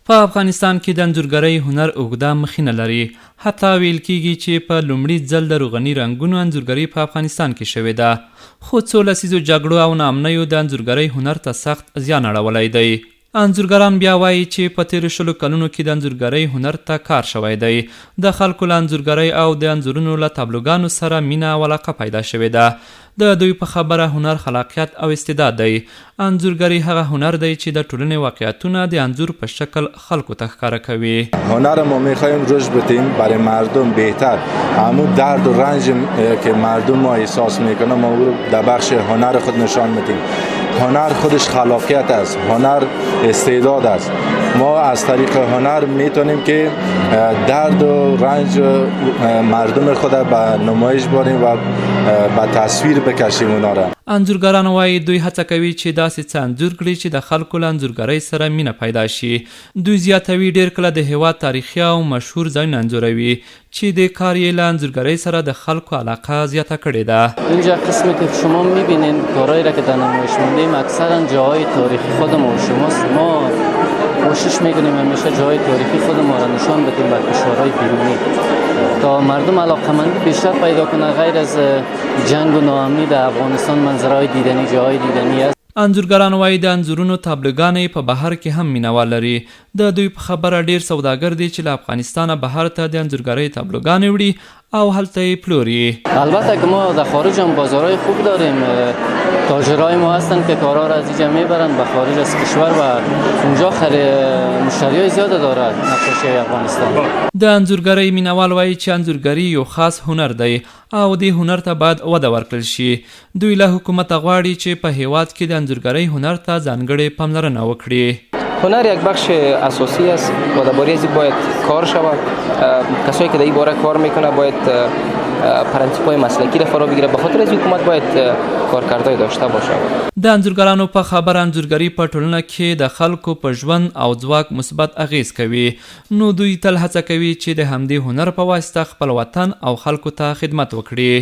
په افغانستان کې د انځورګرۍ هنر اوږده مخینه لري. حتی ویل کېږي چې په لومړي ځل د روغني رنګونو انځورګري په افغانستان کې شوې ده. خو څو لسیزو جګړو او ناامنیو د انځورګرۍ هنر ته سخت زیان اړولی دی. انځورګران بیا وایي چې په تیرو 20 کلونو کې د انځورګرۍ هنر ته کار شوی دی. د خلکو له انځورګرۍ او د انځورونو له تابلوګانو سره مینه او علاقه پیدا شوې ده. د دوی په خبره هنر خلاقیت او استعداد دی. انځورګري هغه هنر دی چې د ټولنې واقعیتونه د انځور په شکل خلکو ته ښکاره کوي. هنر ما میخوایم رشد بدیم برای مردم بهتر. همون درد و رنج که مردم ما احساس میکنه ما رو در بخش هنر خود نشان میدیم. هنر خودش خلاقیت است، هنر استعداد است. ما از طریق هنر میتونیم که درد و رنج مردم خود به نمایش باریم و به تصویر بکشیم اونا را. انځورګران وایي دوی هڅه کوي چې داسې څه انځور کړي چې د خلکو له انځورګرۍ سره مینه پیدا شي. دوی زیاتوي ډیر کله د هیواد تاریخي او مشهور ځایونه انځوروي چې د کار یې له انځورګرۍ سره د خلکو علاقه زیاته کړې ده. اینجا قسمی که شما میبینین کارهایی را که در نمایش میدیم اکثرا جاهای تاریخی خود ما و شماست. ما کوشش میکنیم همیشه جاهای تاریخی خود ما را نشان بدیم بر کشورهای بیرونی تا مردم علاقه‌مندی بیشتر پیدا کنه. غیر از جنگ و ناامنی در افغانستان منظرهای دیدنی جاهای دیدنی است. انځورګران وایي د انځورونو تابلوګانې په بهر کې هم مینوال لري. د دوی په خبره ډیر سوداګر دي چې له افغانستانه بهر ته د انځورګرۍ تابلوګانې وړي او هلته یې پلوري. البته که ما در خارج هم بازارهای خوب داریم. تاجرای ما هستن که کارها را از اینجا میبرن به خارج از کشور و اونجا مشتریای زیاده داره نقاشی افغانستان. د انځورګرۍ مینوال وایي چې انځورګري یو خاص هنر دی او دې هنر ته باید وده ورکړل شي. دوی له حکومته غواړي چې په هیواد کې د انځورګرۍ هنر ته ځانګړې پاملرنه وکړي. هنر یک بخش اساسی است و درباره از این باید کار شود. کسایی که در این باره کار میکنه باید پرنسیپ‌های مسلکی را فرا بگیره. به خاطر از حکومت باید کارکردهای داشته باشه. د انځورګرانو په خبر انځورګري په ټولنه کې د خلکو په ژوند او ځواک مثبت اغیز کوي. نو دوی تل هڅه کوي چې د همدې هنر په واسطه خپل وطن او خلکو ته خدمت وکړي.